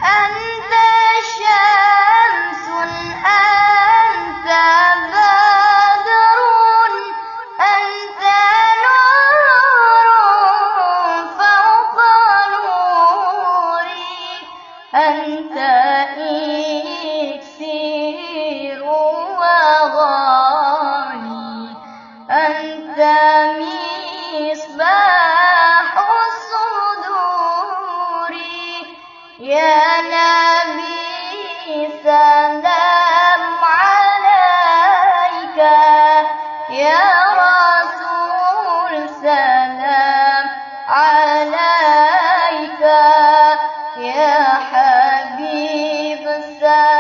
أنت شمس أنت بدر أنت نور فوق نوري أنت إكسير وغالي أنت مصباح الصدور يا نبي سلام عليك يا رسول سلام عليك يا حبيب سلام